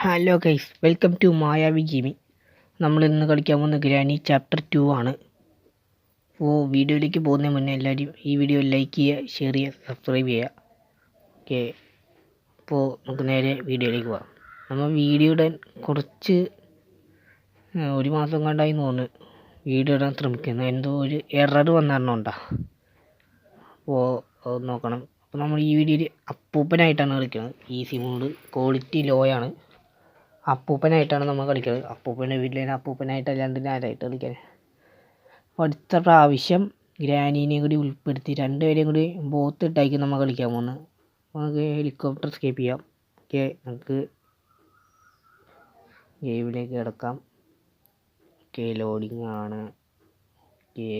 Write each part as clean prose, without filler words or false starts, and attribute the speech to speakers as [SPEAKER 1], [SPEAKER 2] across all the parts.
[SPEAKER 1] Hello guys, welcome to Mayavi gaming. നമ്മൾ ഇന്ന് കളിക്കാൻ പോകുന്ന ഗ്രാനി ചാപ്റ്റർ 2 ആണ്. അപ്പോൾ വീഡിയോയിലേക്ക് പോകുന്നതിന് മുന്നേ എല്ലാവരും ഈ വീഡിയോ ലൈക്ക് ചെയ്യുക, ഷെയർ ചെയ്യുക, സബ്സ്ക്രൈബ് ചെയ്യുക. ഓക്കെ, അപ്പോൾ നമുക്ക് നേരെ വീഡിയോയിലേക്ക് പോകാം. നമ്മൾ വീഡിയോ ഇടാൻ കുറച്ച് ഒരു മാസം കണ്ടായി തോന്നുന്നു വീഡിയോ ഇടാൻ ശ്രമിക്കുന്നത്. എന്തോ ഒരു എറർ വന്നിട്ടുണ്ടോ, അപ്പോൾ അത് നോക്കണം. അപ്പോൾ നമ്മൾ ഈ വീഡിയോയിൽ അപ്പൂപ്പനായിട്ടാണ് കളിക്കുന്നത്. ഈസി മോഡ്, ക്വാളിറ്റി ലോ ആണ്. അപ്പൂപ്പനായിട്ടാണ് നമ്മൾ കളിക്കുന്നത്. അപ്പൂപ്പൻ്റെ വീട്ടിൽ അപ്പൂപ്പനായിട്ടല്ലാണ്ട് ആരായിട്ട് കളിക്കാൻ. അപ്പോൾ അടുത്ത പ്രാവശ്യം ഗ്രാനീനെയും കൂടി ഉൾപ്പെടുത്തി രണ്ടുപേരെയും കൂടി ബോത്ത് ഇട്ടായിരിക്കും നമ്മൾ കളിക്കാൻ പോകുന്നത്. നമുക്ക് ഹെലികോപ്റ്റർ സ്കേപ്പ് ചെയ്യാം. ഓക്കെ, നമുക്ക് ഗെയിമിലേക്ക് കിടക്കാം. ഓക്കെ, ലോഡിങ് ആണ്. Okay,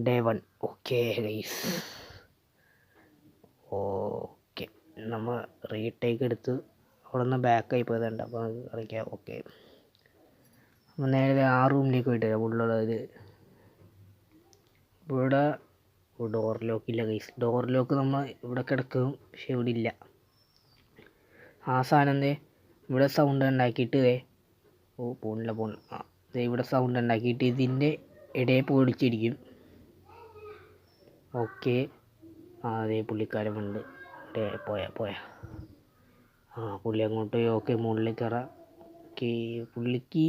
[SPEAKER 1] day 1. Okay guys, okay നമ്മൾ റീടേക്ക് എടുത്ത് അവിടെ നിന്ന് ബാക്കായി പോയതുണ്ട്. അപ്പോൾ നമുക്ക് കളിക്കാം. ഓക്കെ, നമ്മൾ നേരെ ആ റൂമിലേക്ക് പോയിട്ട് വരാം. ഉള്ളത് ഇവിടെ ഡോർ ലോക്ക് ഇല്ല ഗൈസ്. ഡോർ ലോക്ക് നമ്മൾ ഇവിടെ കിടക്കും, പക്ഷെ ഇവിടെ ഇല്ല. ആ സാധനം ഇവിടെ സൗണ്ട് ഉണ്ടാക്കിയിട്ട് പോണില്ല. ഇവിടെ സൗണ്ട് ഉണ്ടാക്കിയിട്ട് ഇതിൻ്റെ ഇടയിൽ പൊടിച്ചിരിക്കും. ഓക്കെ, അതേ പുള്ളിക്കാരൻ ഉണ്ട്. പോയാ പുള്ളി അങ്ങോട്ട് പോയി. ഓക്കെ, മുകളിലേക്ക് കയറാം. ഓക്കെ, പുള്ളിക്ക്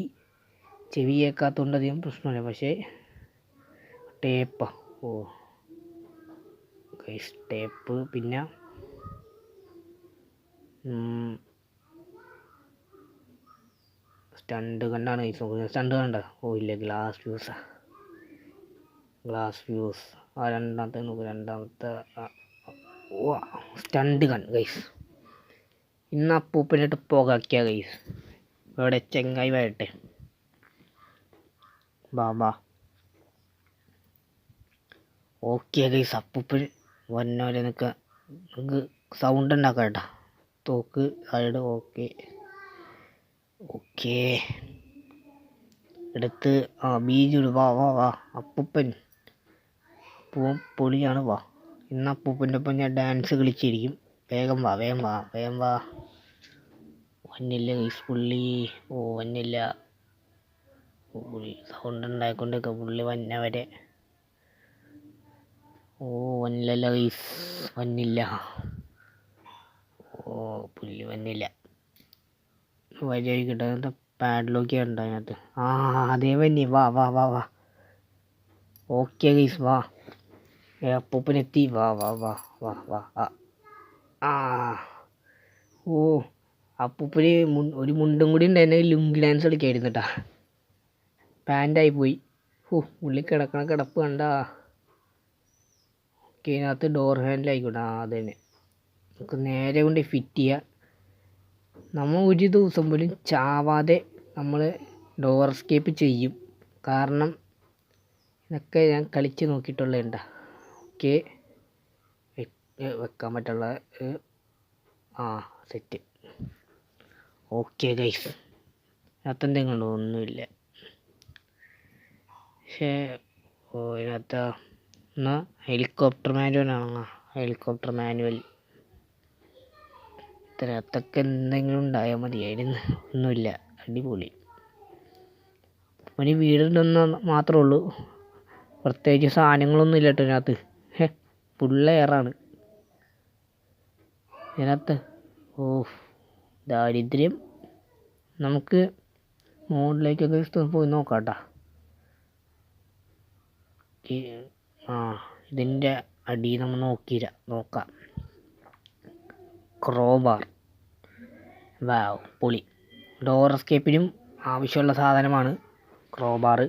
[SPEAKER 1] ചെവി കേൾക്കാത്തതുകൊണ്ട് അധികം പ്രശ്നമില്ല, പക്ഷേ ടേപ്പാ. Guys, tape. പിന്നെ സ്റ്റണ്ട് കണ്ടാണ് ഗൈസ് നോക്കുന്നത്. സ്റ്റണ്ട് കണ്ട? ഇല്ല, ഗ്ലാസ് ഫ്യൂസ്. ആ രണ്ടാമത്തെ നോക്ക്. രണ്ടാമത്തെ സ്റ്റണ്ട് കൺ ഗൈസ്. ഇന്ന് അപ്പൂപ്പനായിട്ട് പോകാക്കിയ ഗൈസ്. ഇവിടെ ചെങ്ങായി വരട്ടെ. ബാ. ഓക്കെ ഗൈസ്, അപ്പൂപ്പൻ വന്നവരെ നമുക്ക് സൗണ്ട് ഉണ്ടാക്കാം കേട്ടോ. തോക്ക് സൈഡ്. ഓക്കെ എടുത്ത് ബീജ് വാ. അപ്പൂപ്പൻ പൊളിയാണ്. ഇന്ന് അപ്പൂപ്പൻ്റെ ഒപ്പം ഞാൻ ഡാൻസ് കളിച്ചിരിക്കും. വേഗം വാ. വന്നില്ല ഗൈസ് പുള്ളി. വന്നില്ല. പുള്ളി സൗണ്ട് ഉണ്ടായിക്കൊണ്ടൊക്കെ പുള്ളി വന്നവരെ. വന്നില്ല ഗൈസ്, വന്നില്ല. പുള്ളി വന്നില്ല. വരിയായിക്കട്ടെ. എന്താ പാഡ്ലോക്ക് ഉണ്ട് അതിനകത്ത്. അതേ വന്നി. വാ. ഓക്കെ ഗൈസ്, വാ. അപ്പൂപ്പനെത്തി. വാ. അപ്പൂപ്പന് ഒരു മുണ്ടും കൂടി ഉണ്ടായിരുന്നു. ലുങ്കി ഡാൻസ് കളിക്കായിരുന്നു കേട്ടാ. പാൻ്റായി പോയി. പുള്ളി കിടക്കണ കിടപ്പ് കണ്ട. ഓക്കെ, ഇതിനകത്ത് ഡോർ ഹാൻഡിലായിക്കോട്ടെ. അത് തന്നെ നമുക്ക് നേരെ കൊണ്ട് ഫിറ്റ് ചെയ്യാം. നമ്മൾ ഒരു ദിവസം പോലും ചാവാതെ നമ്മൾ ഡോർ എസ്കേപ്പ് ചെയ്യും. കാരണം ഇതൊക്കെ ഞാൻ കളിച്ച് നോക്കിയിട്ടുള്ളതുണ്ടാ. ഓക്കെ, വെക്കാൻ പറ്റുള്ള സെറ്റ്. ഓക്കെ ഗൈസ്, ഇതിനകത്ത് എന്തെങ്കിലും ഒന്നുമില്ല. പക്ഷേ ഇതിനകത്ത് എന്നാൽ ഹെലികോപ്റ്റർ മാനുവൽ ഇതിനകത്തൊക്കെ എന്തെങ്കിലും ഉണ്ടായാൽ മതിയായിരുന്നു. ഒന്നുമില്ല. അടിപൊളി. ഒരു വീടുണ്ടെന്ന് മാത്രമേ ഉള്ളൂ. പ്രത്യേകിച്ച് സാധനങ്ങളൊന്നും ഇല്ല കേട്ടോ ഇതിനകത്ത്. ഫുൾ എയറാണ് ഇതിനകത്ത്. ദാരിദ്ര്യം. നമുക്ക് മോഡിലേക്കൊക്കെ പോയി നോക്കാം കേട്ടോ. ഇതിൻ്റെ അടി നമ്മൾ നോക്കാം. ക്രോബാർ. പൊളി. ഡോർ എസ്കേപ്പിനും ആവശ്യമുള്ള സാധനമാണ് ക്രോബാർ.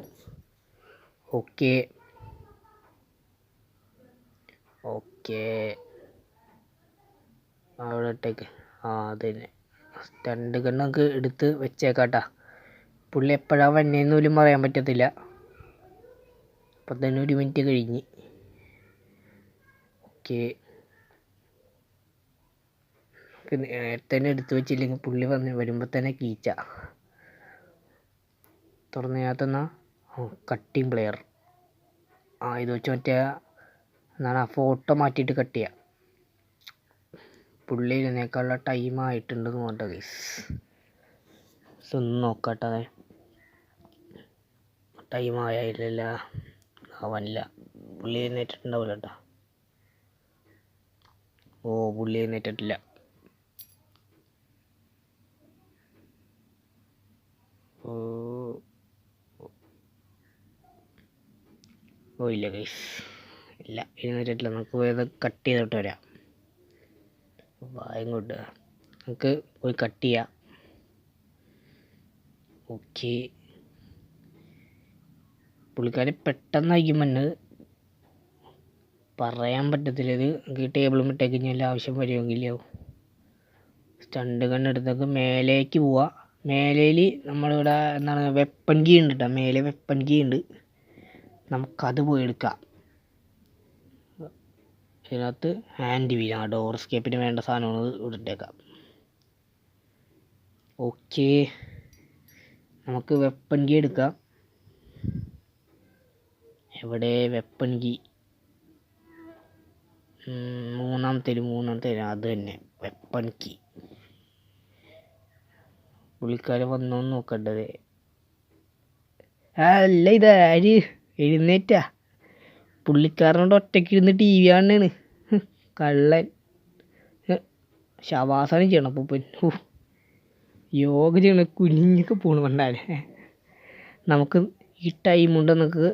[SPEAKER 1] ഓക്കെ അവിടെ ഇട്ടേക്ക്. അത് തന്നെ സ്റ്റണ്ട് കണ്ണൊക്കെ എടുത്ത് വെച്ചേക്കാട്ടാ. പുള്ളി എപ്പോഴാണ് വന്നേന്ന് പോലും പറയാൻ പറ്റത്തില്ല. അപ്പം തന്നെ 1 മിനിറ്റ് കഴിഞ്ഞ്. ഓക്കെ, നേരത്തെ തന്നെ എടുത്ത് വെച്ചില്ലെങ്കിൽ പുള്ളി വരുമ്പോൾ തന്നെ കീച്ച തുറന്നതിനകത്തുനിന്ന് കട്ടിങ് പ്ലെയർ. ഇത് വെച്ച് മറ്റേ എന്നാണ് ആ ഫോട്ടോ മാറ്റിയിട്ട് കട്ട് ചെയ്യുക. പുള്ളി ഇതിനേക്കാളുള്ള ടൈം ആയിട്ടുണ്ടെന്ന് പറഞ്ഞിട്ട് ഗൈസ് ഒന്ന് നോക്കട്ടെ. ടൈം ആയില്ല, ആവാനില്ല. പുള്ളി എഴുന്നേറ്റിട്ടുണ്ടാവില്ല കേട്ടോ. ഓ പുള്ളി എഴുന്നേറ്റിട്ടില്ല. ഓ ഇല്ല ഗൈസ്, ഇല്ല എഴുന്നേറ്റിട്ടില്ല. നമുക്ക് പോയത് കട്ട് ചെയ്തിട്ട് വരാം. ഇങ്ങോട്ട് നമുക്ക് പോയി കട്ട് ചെയ്യാം. ഓക്കെ, പുള്ളിക്കാരി പെട്ടെന്നായിരിക്കും വന്നത്, പറയാൻ പറ്റത്തില്ല. ഇത് നമുക്ക് ടേബിൾ മിട്ടേക്ക് കഴിഞ്ഞാൽ ആവശ്യം വരുമെങ്കിലോ. സ്റ്റണ്ട് കണ്ണെടുത്തൊക്കെ മേലേക്ക് പോവാ. മേലേൽ നമ്മളിവിടെ എന്താണ് വെപ്പൺ കീ ഉണ്ട് കേട്ടോ. മേലെ വെപ്പൺ കീ ഉണ്ട്, നമുക്കത് പോയി എടുക്കാം. ഇതിനകത്ത് ഹാൻഡ് വീൽ, ആ ഡോർ സ്കേപ്പിന് വേണ്ട സാധനങ്ങൾ ഇട്ടേക്കാം. ഓക്കെ, നമുക്ക് വെപ്പൺ കീ എടുക്കാം. എവിടെ വെപ്പൺ കീ? മൂന്നാമത്തെ അത് തന്നെ വെപ്പൺ കീ. പുള്ളിക്കാരൻ വന്നോന്ന് നോക്കണ്ടത്. അല്ല ഇതാര് എഴുന്നേറ്റാ? പുള്ളിക്കാരനോട് ഒറ്റയ്ക്ക് ഇരുന്ന് ടി വി കാണാണ് കള്ളൻ. ശവാസനം ചെയ്യണം. അപ്പോൾ യോഗ ചെയ്യണ കുനിഞ്ഞൊക്കെ പോണു പണ്ടാല്. നമുക്ക് ഈ ടൈം കൊണ്ട് നമുക്ക്